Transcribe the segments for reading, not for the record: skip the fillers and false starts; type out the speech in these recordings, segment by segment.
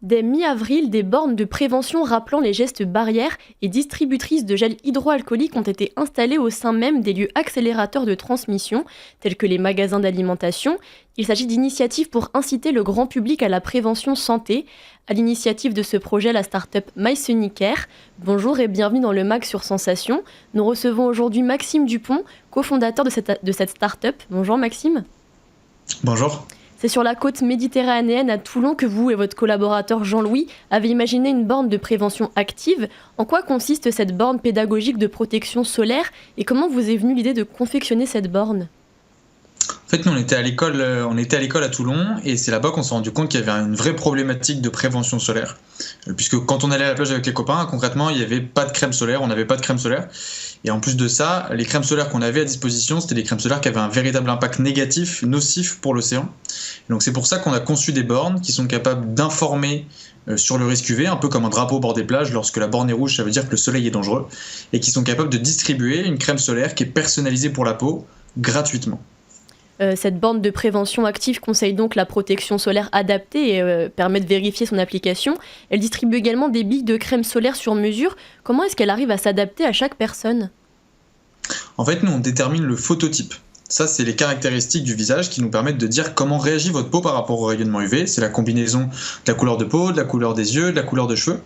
Dès mi-avril, des bornes de prévention rappelant les gestes barrières et distributrices de gel hydroalcoolique ont été installées au sein même des lieux accélérateurs de transmission, tels que les magasins d'alimentation. Il s'agit d'initiatives pour inciter le grand public à la prévention santé. À l'initiative de ce projet, la start-up MySunicare. Bonjour et bienvenue dans le MAG sur Sensation. Nous recevons aujourd'hui Maxime Dupont, cofondateur de cette start-up. Bonjour Maxime. Bonjour. C'est sur la côte méditerranéenne à Toulon que vous et votre collaborateur Jean-Louis avez imaginé une borne de prévention active. En quoi consiste cette borne pédagogique de protection solaire et comment vous est venue l'idée de confectionner cette borne ? En fait, nous, on était à l'école à Toulon et c'est là-bas qu'on s'est rendu compte qu'il y avait une vraie problématique de prévention solaire. Puisque quand on allait à la plage avec les copains, concrètement, il n'y avait pas de crème solaire, on n'avait pas de crème solaire. Et en plus de ça, les crèmes solaires qu'on avait à disposition, c'était des crèmes solaires qui avaient un véritable impact négatif, nocif pour l'océan. Et donc c'est pour ça qu'on a conçu des bornes qui sont capables d'informer sur le risque UV, un peu comme un drapeau au bord des plages. Lorsque la borne est rouge, ça veut dire que le soleil est dangereux. Et qui sont capables de distribuer une crème solaire qui est personnalisée pour la peau gratuitement. Cette borne de prévention active conseille donc la protection solaire adaptée et permet de vérifier son application. Elle distribue également des billes de crème solaire sur mesure. Comment est-ce qu'elle arrive à s'adapter à chaque personne ? En fait, nous, on détermine le phototype. Ça, c'est les caractéristiques du visage qui nous permettent de dire comment réagit votre peau par rapport au rayonnement UV. C'est la combinaison de la couleur de peau, de la couleur des yeux, de la couleur de cheveux.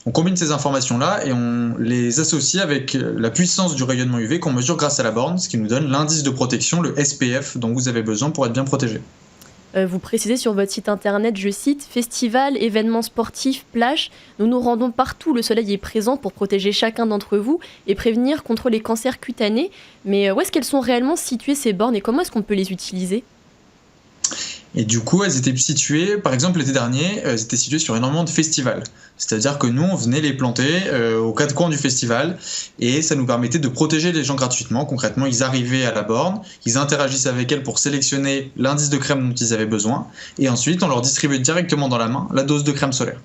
On combine ces informations-là et on les associe avec la puissance du rayonnement UV qu'on mesure grâce à la borne, ce qui nous donne l'indice de protection, le SPF, dont vous avez besoin pour être bien protégé. Vous précisez sur votre site internet, je cite, « Festival, événements sportifs, plage, nous nous rendons partout où le soleil est présent pour protéger chacun d'entre vous et prévenir contre les cancers cutanés ». Mais où est-ce qu'elles sont réellement situées ces bornes et comment est-ce qu'on peut les utiliser ? Et du coup, elles étaient situées, par exemple l'été dernier, elles étaient situées sur énormément de festivals. C'est-à-dire que nous, on venait les planter aux quatre coins du festival et ça nous permettait de protéger les gens gratuitement. Concrètement, ils arrivaient à la borne, ils interagissaient avec elle pour sélectionner l'indice de crème dont ils avaient besoin et ensuite, on leur distribuait directement dans la main la dose de crème solaire.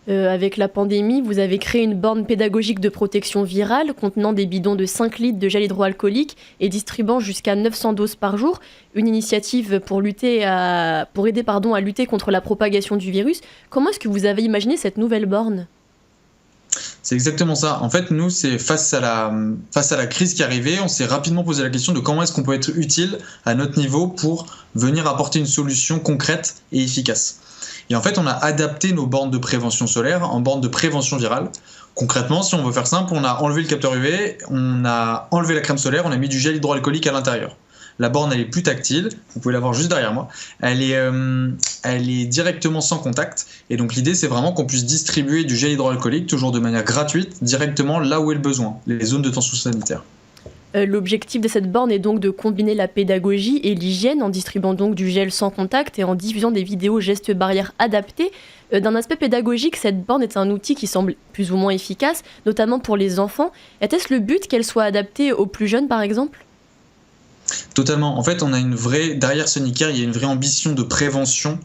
Avec la pandémie, vous avez créé une borne pédagogique de protection virale contenant des bidons de 5 litres de gel hydroalcoolique et distribuant jusqu'à 900 doses par jour. Une initiative pour aider à lutter contre la propagation du virus. Comment est-ce que vous avez imaginé cette nouvelle borne ? C'est exactement ça. En fait, nous, c'est face à la crise qui arrivait, on s'est rapidement posé la question de comment est-ce qu'on peut être utile à notre niveau pour venir apporter une solution concrète et efficace. Et en fait, on a adapté nos bornes de prévention solaire en bornes de prévention virale. Concrètement, si on veut faire simple, on a enlevé le capteur UV, on a enlevé la crème solaire, on a mis du gel hydroalcoolique à l'intérieur. La borne, elle est plus tactile, vous pouvez la voir juste derrière moi. Elle est directement sans contact. Et donc l'idée, c'est vraiment qu'on puisse distribuer du gel hydroalcoolique, toujours de manière gratuite, directement là où est le besoin, les zones de tension sanitaire. L'objectif de cette borne est donc de combiner la pédagogie et l'hygiène en distribuant donc du gel sans contact et en diffusant des vidéos gestes barrières adaptés. D'un aspect pédagogique, cette borne est un outil qui semble plus ou moins efficace, notamment pour les enfants. Était-ce le but qu'elle soit adaptée aux plus jeunes, par exemple ? Totalement. En fait, derrière Sunicare, il y a une vraie ambition de prévention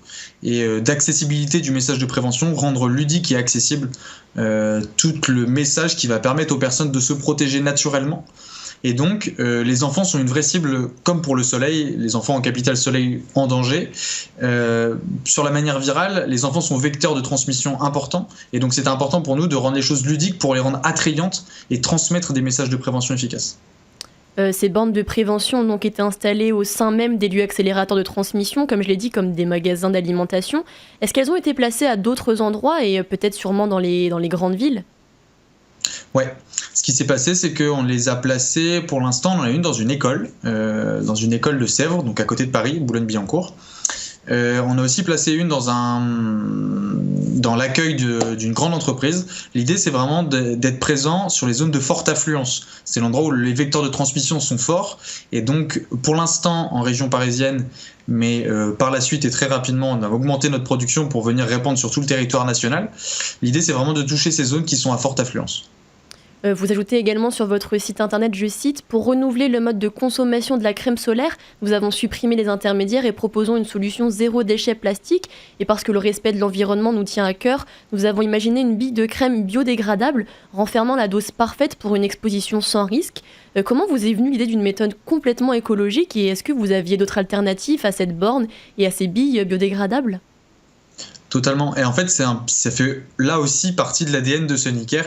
et d'accessibilité du message de prévention, rendre ludique et accessible tout le message qui va permettre aux personnes de se protéger naturellement. Et donc, les enfants sont une vraie cible, comme pour le soleil, les enfants en capital soleil en danger. Sur la manière virale, les enfants sont vecteurs de transmission importants. Et donc, c'est important pour nous de rendre les choses ludiques pour les rendre attrayantes et transmettre des messages de prévention efficaces. Ces bornes de prévention ont donc été installées au sein même des lieux accélérateurs de transmission, comme je l'ai dit, comme des magasins d'alimentation. Est-ce qu'elles ont été placées à d'autres endroits et peut-être sûrement dans les grandes villes ? Ouais. Ce qui s'est passé, c'est qu'on les a placés, pour l'instant, on en a une dans une école de Sèvres, donc à côté de Paris, Boulogne-Billancourt. On a aussi placé une dans l'accueil d'une grande entreprise. L'idée, c'est vraiment d'être présent sur les zones de forte affluence. C'est l'endroit où les vecteurs de transmission sont forts. Et donc, pour l'instant, en région parisienne, mais par la suite et très rapidement, on a augmenté notre production pour venir répandre sur tout le territoire national. L'idée, c'est vraiment de toucher ces zones qui sont à forte affluence. Vous ajoutez également sur votre site internet, je cite, « Pour renouveler le mode de consommation de la crème solaire, nous avons supprimé les intermédiaires et proposons une solution zéro déchet plastique. Et parce que le respect de l'environnement nous tient à cœur, nous avons imaginé une bille de crème biodégradable renfermant la dose parfaite pour une exposition sans risque. » Comment vous est venue l'idée d'une méthode complètement écologique et est-ce que vous aviez d'autres alternatives à cette borne et à ces billes biodégradables ? Totalement. Et en fait, ça fait là aussi partie de l'ADN de Sonicare.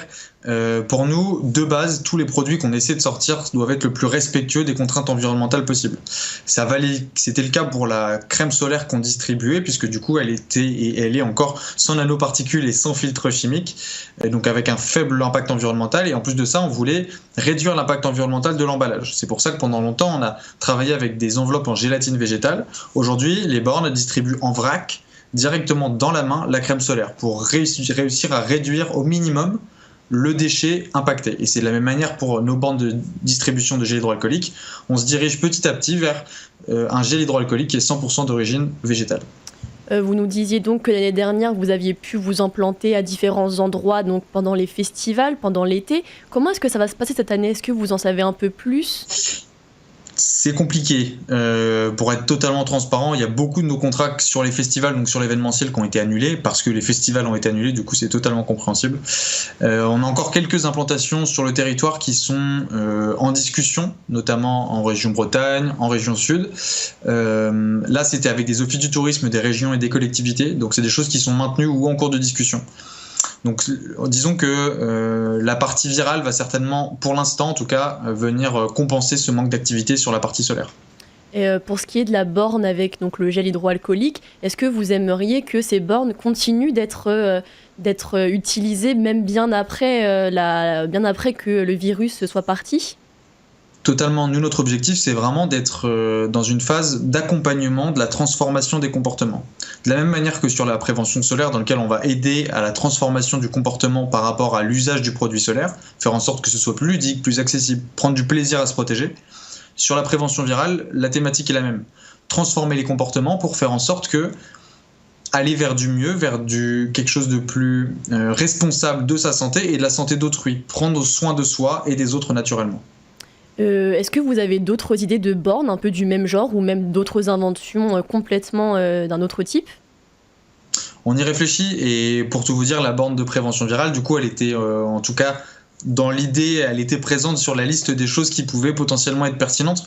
Pour nous, de base, tous les produits qu'on essaie de sortir doivent être le plus respectueux des contraintes environnementales possibles. C'était le cas pour la crème solaire qu'on distribuait, puisque du coup, elle était et elle est encore sans nanoparticules et sans filtre chimique, et donc avec un faible impact environnemental. Et en plus de ça, on voulait réduire l'impact environnemental de l'emballage. C'est pour ça que pendant longtemps, on a travaillé avec des enveloppes en gélatine végétale. Aujourd'hui, les bornes distribuent en vrac directement dans la main la crème solaire pour réussir à réduire au minimum le déchet impacté. Et c'est de la même manière pour nos bornes de distribution de gel hydroalcoolique. On se dirige petit à petit vers un gel hydroalcoolique qui est 100% d'origine végétale. Vous nous disiez donc que l'année dernière, vous aviez pu vous implanter à différents endroits, donc pendant les festivals, pendant l'été. Comment est-ce que ça va se passer cette année ? Est-ce que vous en savez un peu plus ? C'est compliqué. Pour être totalement transparent, il y a beaucoup de nos contrats sur les festivals, donc sur l'événementiel, qui ont été annulés, parce que les festivals ont été annulés, du coup c'est totalement compréhensible. On a encore quelques implantations sur le territoire qui sont en discussion, notamment en région Bretagne, en région Sud. Là c'était avec des offices du tourisme des régions et des collectivités, donc c'est des choses qui sont maintenues ou en cours de discussion. Donc disons que la partie virale va certainement, pour l'instant en tout cas, venir compenser ce manque d'activité sur la partie solaire. Et pour ce qui est de la borne avec donc, le gel hydroalcoolique, est-ce que vous aimeriez que ces bornes continuent d'être utilisées même bien après que le virus soit parti ? Totalement. Nous, notre objectif, c'est vraiment d'être dans une phase d'accompagnement de la transformation des comportements. De la même manière que sur la prévention solaire, dans laquelle on va aider à la transformation du comportement par rapport à l'usage du produit solaire, faire en sorte que ce soit plus ludique, plus accessible, prendre du plaisir à se protéger. Sur la prévention virale, la thématique est la même. Transformer les comportements pour faire en sorte que aller vers du mieux, vers quelque chose de plus responsable de sa santé et de la santé d'autrui. Prendre soin de soi et des autres naturellement. Est-ce que vous avez d'autres idées de bornes un peu du même genre ou même d'autres inventions complètement d'un autre type ? On y réfléchit et pour tout vous dire, la borne de prévention virale, du coup, elle était en tout cas dans l'idée, elle était présente sur la liste des choses qui pouvaient potentiellement être pertinentes.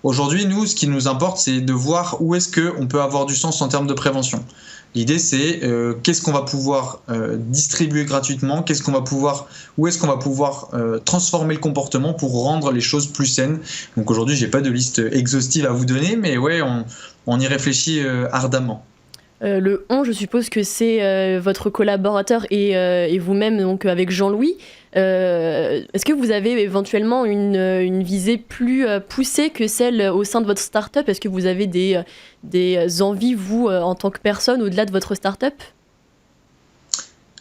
Aujourd'hui, nous, ce qui nous importe, c'est de voir où est-ce qu'on peut avoir du sens en termes de prévention. L'idée, c'est qu'est-ce qu'on va pouvoir distribuer gratuitement, où est-ce qu'on va pouvoir transformer le comportement pour rendre les choses plus saines. Donc aujourd'hui, j'ai pas de liste exhaustive à vous donner, mais ouais, on y réfléchit ardemment. Le on, je suppose que c'est votre collaborateur et vous-même, donc avec Jean-Louis. Est-ce que vous avez éventuellement une visée plus poussée que celle au sein de votre start-up ? Est-ce que vous avez des envies, vous, en tant que personne, au-delà de votre start-up ?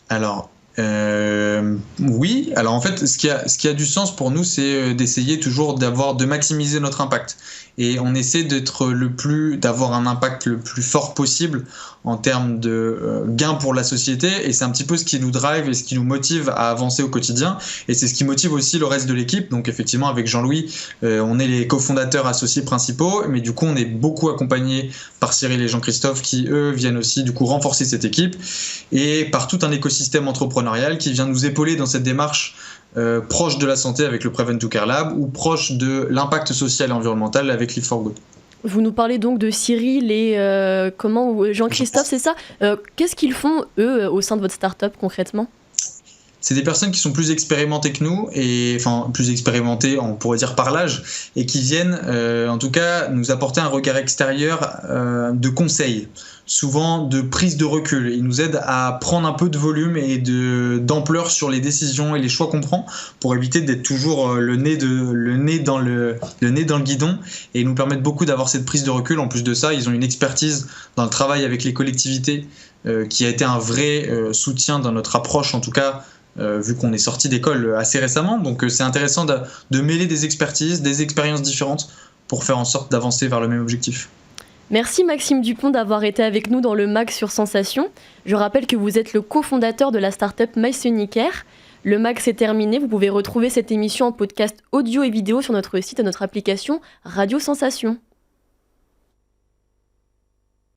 Alors, oui. Alors en fait, ce qui a du sens pour nous, c'est d'essayer toujours de maximiser notre impact. Et on essaie d'avoir un impact le plus fort possible en termes de gains pour la société. Et c'est un petit peu ce qui nous drive et ce qui nous motive à avancer au quotidien. Et c'est ce qui motive aussi le reste de l'équipe. Donc effectivement, avec Jean-Louis, on est les cofondateurs associés principaux. Mais du coup, on est beaucoup accompagnés par Cyril et Jean-Christophe qui, eux, viennent aussi du coup renforcer cette équipe. Et par tout un écosystème entrepreneurial qui vient nous épauler dans cette démarche proche de la santé avec le Prevent to Care Lab ou proche de l'impact social et environnemental avec Live for Good. Vous nous parlez donc de Cyril et Jean-Christophe, c'est ça ? Qu'est-ce qu'ils font, eux, au sein de votre start-up concrètement ? C'est des personnes qui sont plus expérimentées que nous, plus expérimentées, on pourrait dire par l'âge, et qui viennent en tout cas nous apporter un regard extérieur de conseils, souvent de prise de recul. Ils nous aident à prendre un peu de volume et d'ampleur sur les décisions et les choix qu'on prend pour éviter d'être toujours le nez dans le guidon, et ils nous permettent beaucoup d'avoir cette prise de recul. En plus de ça, ils ont une expertise dans le travail avec les collectivités qui a été un vrai soutien dans notre approche, en tout cas vu qu'on est sorti d'école assez récemment. Donc c'est intéressant de mêler des expertises, des expériences différentes pour faire en sorte d'avancer vers le même objectif. Merci Maxime Dupont d'avoir été avec nous dans le MAG sur Sensation. Je rappelle que vous êtes le cofondateur de la start-up MySonicare. Le MAG c'est terminé, vous pouvez retrouver cette émission en podcast audio et vidéo sur notre site et notre application Radio Sensation.